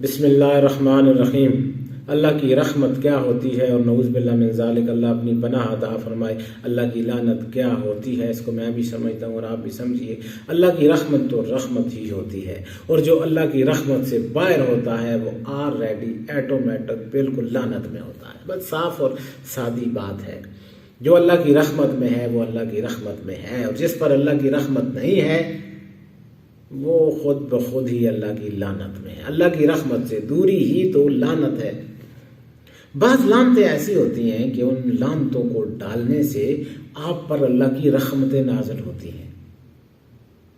بسم اللہ الرحمن الرحیم۔ اللہ کی رحمت کیا ہوتی ہے اور نعوذ باللہ من ذالک، اللہ اپنی پناہ عطا فرمائے۔ اللہ کی لعنت کیا ہوتی ہے، اس کو میں بھی سمجھتا ہوں اور آپ بھی سمجھیے۔ اللہ کی رحمت تو رحمت ہی ہوتی ہے، اور جو اللہ کی رحمت سے باہر ہوتا ہے وہ آلریڈی ایٹومیٹک بالکل لعنت میں ہوتا ہے۔ بس صاف اور سادی بات ہے، جو اللہ کی رحمت میں ہے وہ اللہ کی رحمت میں ہے، اور جس پر اللہ کی رحمت نہیں ہے وہ خود بخود ہی اللہ کی لعنت میں ہے۔ اللہ کی رحمت سے دوری ہی تو لعنت ہے۔ بعض لعنتیں ایسی ہوتی ہیں کہ ان لعنتوں کو ڈالنے سے آپ پر اللہ کی رحمتیں نازل ہوتی ہیں۔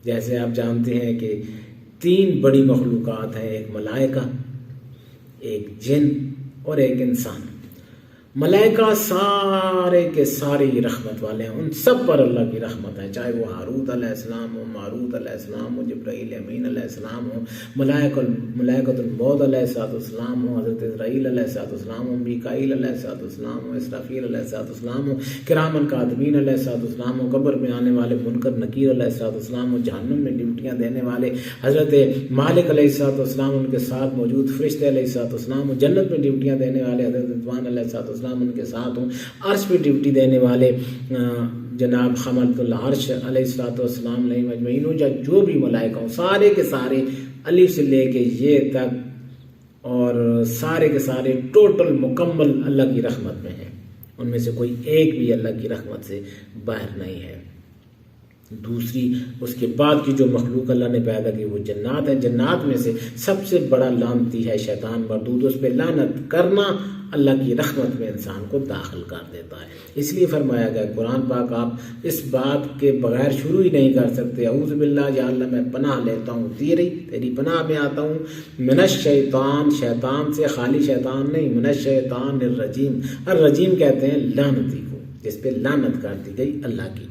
جیسے آپ جانتے ہیں کہ 3 بڑی مخلوقات ہیں، ایک ملائکہ، ایک جن اور ایک انسان۔ ملائکہ سارے کے سارے ہی رحمت والے ہیں، ان سب پر اللہ کی رحمت ہے، چاہے وہ ہاروت علیہ السلام ہو، ماروت علیہ السلام ہو، جبرائیل امین علیہ السلام ہو، ملائکۃ الموت علیہ السلام ہو، حضرت اسرائیل علیہ السلام ہو، میکائیل علیہ السلام ہو، اسرافیل علیہ السلام ہو، کرامن کاتبین علیہ السلام ہو، قبر میں آنے والے منکر نکیر علیہ السلام ہو، جہنم میں ڈیوٹیاں دینے والے حضرت مالک علیہ السلام، ان کے ساتھ موجود فرشتے علیہ السلام ہو، جنت میں ڈیوٹیاں دینے والے حضرت رضوان علیہ السلام ان کے ساتھ ہوں، عرش پہ ڈیوٹی دینے والے جناب حملۃ العرش علیہ السلام علیہ مجمعین ہوں، جو بھی ملائکہ ہوں، سارے کے سارے الف سے لے کے یہ تک، اور سارے کے سارے ٹوٹل مکمل اللہ کی رحمت میں ہیں، ان میں سے کوئی ایک بھی اللہ کی رحمت سے باہر نہیں ہے۔ دوسری اس کے بعد کی جو مخلوق اللہ نے پیدا کی وہ جنات ہے۔ جنات میں سے سب سے بڑا لعنتی ہے شیطان مردود، اس پہ لعنت کرنا اللہ کی رحمت میں انسان کو داخل کر دیتا ہے۔ اس لیے فرمایا گیا قرآن پاک آپ اس بات کے بغیر شروع ہی نہیں کر سکتے، اعوذ باللہ، یا اللہ میں پناہ لیتا ہوں تیری پناہ میں آتا ہوں، من الشیطان، شیطان سے، خالی شیطان نہیں، من الشیطان الرجیم۔ الرجیم کہتے ہیں لعنتی کو، جس پہ لعنت کر دی گئی اللہ کی۔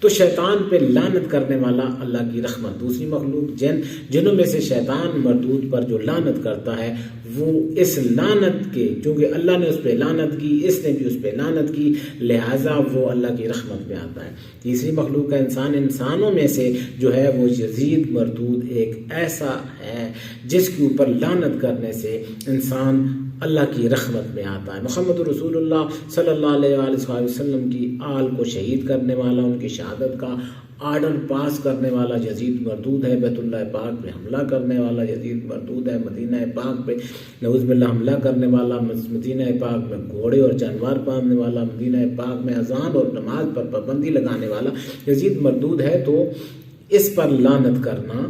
تو شیطان پہ لعنت کرنے والا اللہ کی رحمت۔ دوسری مخلوق جنوں میں سے شیطان مردود پر جو لعنت کرتا ہے وہ اس لعنت کے، چونکہ اللہ نے اس پہ لعنت کی، اس نے بھی اس پہ لعنت کی، لہٰذا وہ اللہ کی رحمت میں آتا ہے۔ تیسری مخلوق کا انسان، انسانوں میں سے جو ہے وہ یزید مردود ایک ایسا ہے جس کے اوپر لعنت کرنے سے انسان اللہ کی رحمت میں آتا ہے۔ محمد رسول اللہ صلی اللہ علیہ وآلہ وسلم کی آل کو شہید کرنے والا، ان کی شہادت کا آرڈر پاس کرنے والا یزید مردود ہے، بیت اللہ پاک پہ حملہ کرنے والا یزید مردود ہے، مدینہ پاک پہ نعوذ باللہ حملہ کرنے والا، مدینہ پاک میں گھوڑے اور جانور باندھنے والا، مدینہ پاک میں اذان اور نماز پر پابندی لگانے والا یزید مردود ہے۔ تو اس پر لعنت کرنا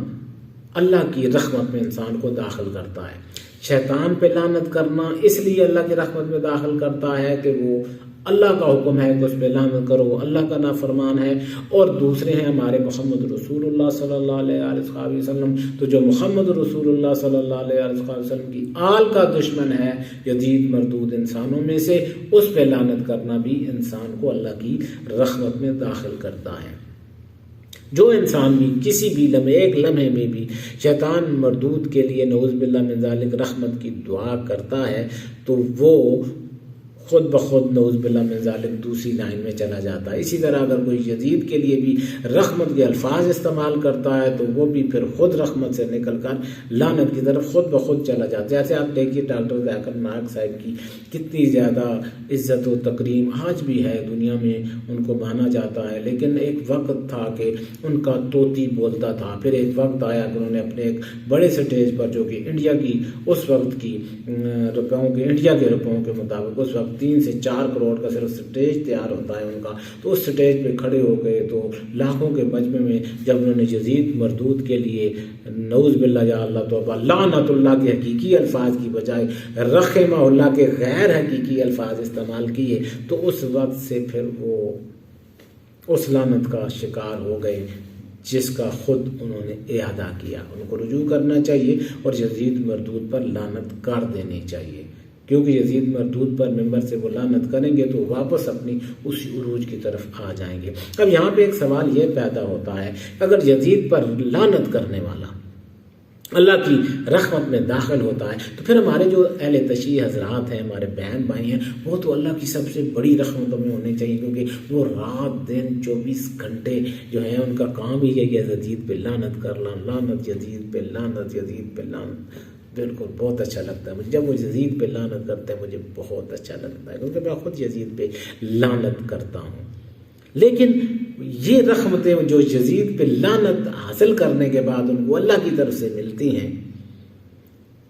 اللہ کی رحمت میں انسان کو داخل کرتا ہے۔ شیطان پہ لعنت کرنا اس لیے اللہ کی رحمت میں داخل کرتا ہے کہ وہ اللہ کا حکم ہے کہ اس پہ لعنت کرو، اللہ کا نافرمان ہے، اور دوسرے ہیں ہمارے محمد رسول اللہ صلی اللہ علیہ وسلم۔ تو جو محمد رسول اللہ صلی اللہ علیہ وسلم کی آل کا دشمن ہے یزید مردود انسانوں میں سے، اس پہ لعنت کرنا بھی انسان کو اللہ کی رحمت میں داخل کرتا ہے۔ جو انسان بھی کسی بھی لمحے، ایک لمحے میں بھی شیطان مردود کے لیے نعوذ باللہ من ذالک رحمت کی دعا کرتا ہے تو وہ خود بخود نعوذ باللہ من ذالک دوسری لائن میں چلا جاتا ہے۔ اسی طرح اگر کوئی یزید کے لیے بھی رحمت کے الفاظ استعمال کرتا ہے تو وہ بھی پھر خود رحمت سے نکل کر لعنت کی طرف خود بخود چلا جاتا ہے۔ جیسے آپ دیکھیے ڈاکٹر ذاکر نائک صاحب کی کتنی زیادہ عزت و تکریم آج بھی ہے، دنیا میں ان کو مانا جاتا ہے، لیکن ایک وقت تھا کہ ان کا طوطی بولتا تھا، پھر ایک وقت آیا کہ انہوں نے اپنے ایک بڑے سٹیج پر، جو کہ انڈیا کی اس وقت کی انڈیا کے روپیوں کے مطابق اس وقت 3 سے 4 کروڑ کا صرف سٹیج تیار ہوتا ہے ان کا، تو اس سٹیج پہ کھڑے ہو گئے تو لاکھوں کے مجمع میں جب انہوں نے یزید مردود کے لیے نعوذ باللہ یا اللہ توبہ لعنت اللہ کے حقیقی الفاظ کی بجائے رحمہ اللہ کے غیر حقیقی الفاظ استعمال کیے تو اس وقت سے پھر وہ اس لعنت کا شکار ہو گئے جس کا خود انہوں نے اعادہ کیا۔ ان کو رجوع کرنا چاہیے اور یزید مردود پر لعنت کر دینی چاہیے، کیونکہ یزید مردود پر ممبر سے وہ لعنت کریں گے تو واپس اپنی اسی عروج کی طرف آ جائیں گے۔ اب یہاں پہ ایک سوال یہ پیدا ہوتا ہے، اگر یزید پر لعنت کرنے والا اللہ کی رحمت میں داخل ہوتا ہے تو پھر ہمارے جو اہل تشیع حضرات ہیں، ہمارے بہن بھائی ہیں، وہ تو اللہ کی سب سے بڑی رحمتوں میں ہونے چاہیے، کیونکہ وہ رات دن 24 گھنٹے جو ہیں ان کا کام ہی ہے کہ یزید پہ لعنت کرنا، لعنت یزید پہ، لعنت یزید پہ، لعنت۔ بالکل بہت اچھا لگتا ہے مجھے جب وہ یزید پہ لعنت کرتے ہیں، مجھے بہت اچھا لگتا ہے، کیونکہ میں خود یزید پہ لعنت کرتا ہوں۔ لیکن یہ رحمتیں جو یزید پہ لعنت حاصل کرنے کے بعد ان کو اللہ کی طرف سے ملتی ہیں،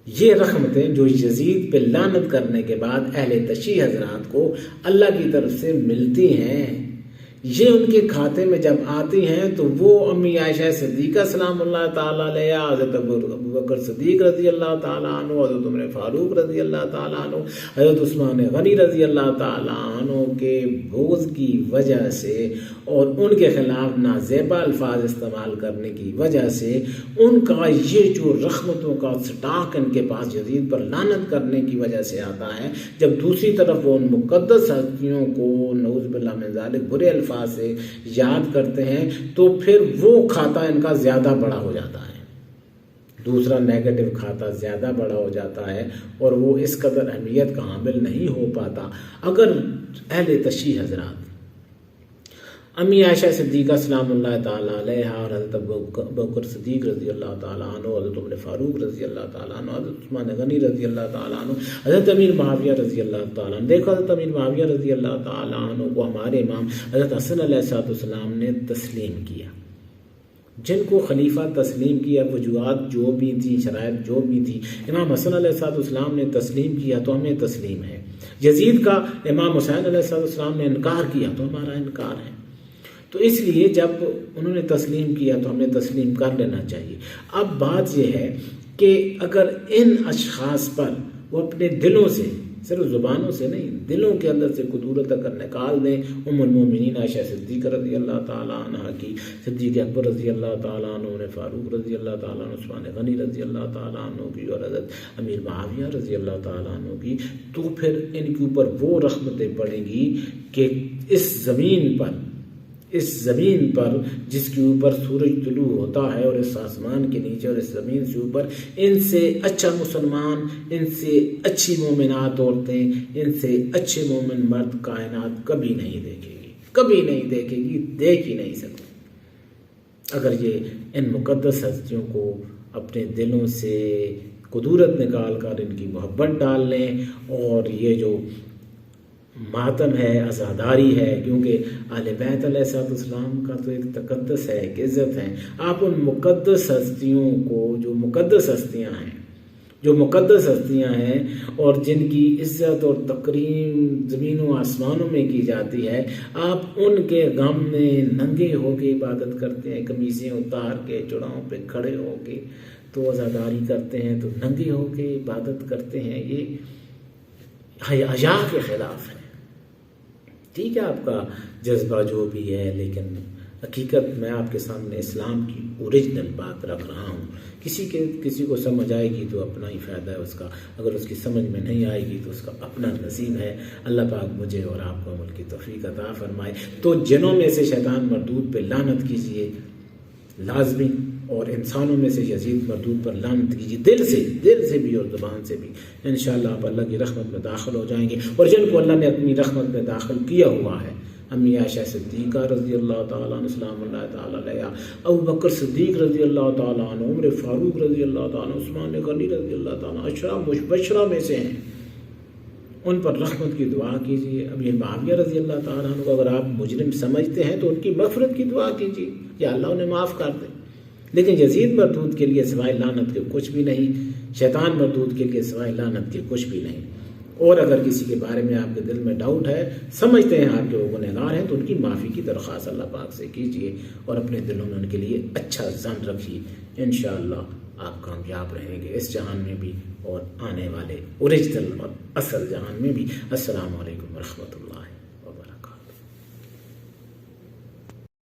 یہ رحمتیں جو یزید پہ لعنت کرنے کے بعد اہل تشیع حضرات کو اللہ کی طرف سے ملتی ہیں، یہ ان کے کھاتے میں جب آتی ہیں تو وہ امی عائشہ صدیقہ سلام اللہ تعالیٰ علیہ، حضرت ابوبکر صدیق رضی اللہ تعالیٰ عنہ، حضرت عمر فاروق رضی اللہ تعالیٰ عنہ، حضرت عثمان غنی رضی اللہ تعالیٰ عنہ کے بغض کی وجہ سے اور ان کے خلاف نازیبا الفاظ استعمال کرنے کی وجہ سے ان کا یہ جو رحمتوں کا سٹاک ان کے پاس یزید پر لعنت کرنے کی وجہ سے آتا ہے، جب دوسری طرف وہ ان مقدس ہستیوں کو نعوذ باللہ من ذالک برے الفاظ سے یاد کرتے ہیں تو پھر وہ کھاتا ان کا زیادہ بڑا ہو جاتا ہے، دوسرا نیگیٹو کھاتا زیادہ بڑا ہو جاتا ہے اور وہ اس قدر اہمیت کا حامل نہیں ہو پاتا۔ اگر اہل تشیع حضرات امی عائشہ صدیقہ سلام اللہ تعالیٰ علیہ اور حضرت ابوبکر صدیق رضی اللہ تعالیٰ عنہ، حضرت عمر فاروق رضی اللہ تعالیٰ عنہ، حضرت عثمان غنی رضی اللہ تعالیٰ عنہ، حضرت امیر معاویہ رضی اللہ تعالیٰ عنہ، دیکھو حضرت امیر معاویہ رضی اللہ تعالیٰ عنہ کو ہمارے امام حضرت حسن علیہ السلام نے تسلیم کیا، جن کو خلیفہ تسلیم کیا، وجوہات جو بھی تھی، شرائط جو بھی تھی، امام حسن علیہ السلام نے تسلیم کیا تو ہمیں تسلیم ہے۔ یزید کا امام حسین علیہ السلام نے انکار کیا تو ہمارا انکار ہے۔ تو اس لیے جب انہوں نے تسلیم کیا تو ہمیں تسلیم کر لینا چاہیے۔ اب بات یہ ہے کہ اگر ان اشخاص پر وہ اپنے دلوں سے، صرف زبانوں سے نہیں، دلوں کے اندر سے قدورت اگر نکال دیں، ام المومنین عائشہ صدیقہ رضی اللہ تعالیٰ عنہ کی، صدیق اکبر رضی اللہ تعالیٰ عنہ، عمر فاروق رضی اللہ تعالیٰ عنہ، عثمان غنی رضی اللہ تعالیٰ عنہ کی اور حضرت امیر معاویہ رضی اللہ تعالیٰ عنہ کی، تو پھر ان کے اوپر وہ رحمتیں پڑیں گی کہ اس زمین پر جس کے اوپر سورج طلوع ہوتا ہے اور اس آسمان کے نیچے اور اس زمین سے اوپر، ان سے اچھا مسلمان، ان سے اچھی مومنات عورتیں، ان سے اچھے مومن مرد کائنات کبھی نہیں دیکھے گی، کبھی نہیں دیکھے گی، دیکھ ہی نہیں سکتی۔ اگر یہ ان مقدس ہستیوں کو اپنے دلوں سے قدورت نکال کر ان کی محبت ڈال لیں، اور یہ جو ماتم ہے، عزاداری ہے، کیونکہ اہل بیت علیہ السلام کا تو ایک تقدس ہے، ایک عزت ہے، آپ ان مقدس ہستیوں کو، جو مقدس ہستیاں ہیں اور جن کی عزت اور تکریم زمین و آسمانوں میں کی جاتی ہے، آپ ان کے غم میں ننگے ہو کے عبادت کرتے ہیں، قمیصیں اتار کے چڑاؤں پہ کھڑے ہو کے تو عزاداری کرتے ہیں، تو ننگے ہو کے عبادت کرتے ہیں، یہ حیا کے خلاف ہے۔ ٹھیک ہے آپ کا جذبہ جو بھی ہے، لیکن حقیقت میں آپ کے سامنے اسلام کی اوریجنل بات رکھ رہا ہوں۔ کسی کو سمجھ آئے گی تو اپنا ہی فائدہ ہے اس کا، اگر اس کی سمجھ میں نہیں آئے گی تو اس کا اپنا نصیب ہے۔ اللہ پاک مجھے اور آپ کو عمل کی توفیق عطا فرمائے۔ تو جنوں میں سے شیطان مردود پہ لعنت کیجیے لازمی، اور انسانوں میں سے یزید مردود پر لعنت کیجیے دل سے بھی اور زبان سے بھی۔ انشاءاللہ آپ اللہ کی رحمت میں داخل ہو جائیں گے، اور جن کو اللہ نے اپنی رحمت میں داخل کیا ہوا ہے، امی عائشہ صدیقہ رضی اللہ تعالیٰ عنہ سلام اللہ تعالیٰ علیہ، ابوبکر صدیق رضی اللہ تعالیٰ عنہ، عمر فاروق رضی اللہ تعالیٰ عنہ، عثمان غنی رضی اللہ تعالیٰ عنہ، عشرہ مبشرہ میں سے ہیں، ان پر رحمت کی دعا کیجیے۔ ابھی معاویہ رضی اللہ تعالیٰ عنہ کو اگر آپ مجرم سمجھتے ہیں تو ان کی مغفرت کی دعا کیجیے، یا اللہ انہیں معاف کر دے۔ لیکن یزید مردود کے لیے سوائے لعنت کے کچھ بھی نہیں، شیطان مردود کے لیے سوائے لعنت کے کچھ بھی نہیں۔ اور اگر کسی کے بارے میں آپ کے دل میں ڈاؤٹ ہے، سمجھتے ہیں آپ کے وہ گنہگار ہیں، تو ان کی معافی کی درخواست اللہ پاک سے کیجیے، اور اپنے دلوں میں ان کے لیے اچھا ظن رکھیے۔ انشاءاللہ آپ کامیاب رہیں گے اس جہان میں بھی اور آنے والے اوریجنل اور اصل جہان میں بھی۔ السلام علیکم ورحمۃ اللہ۔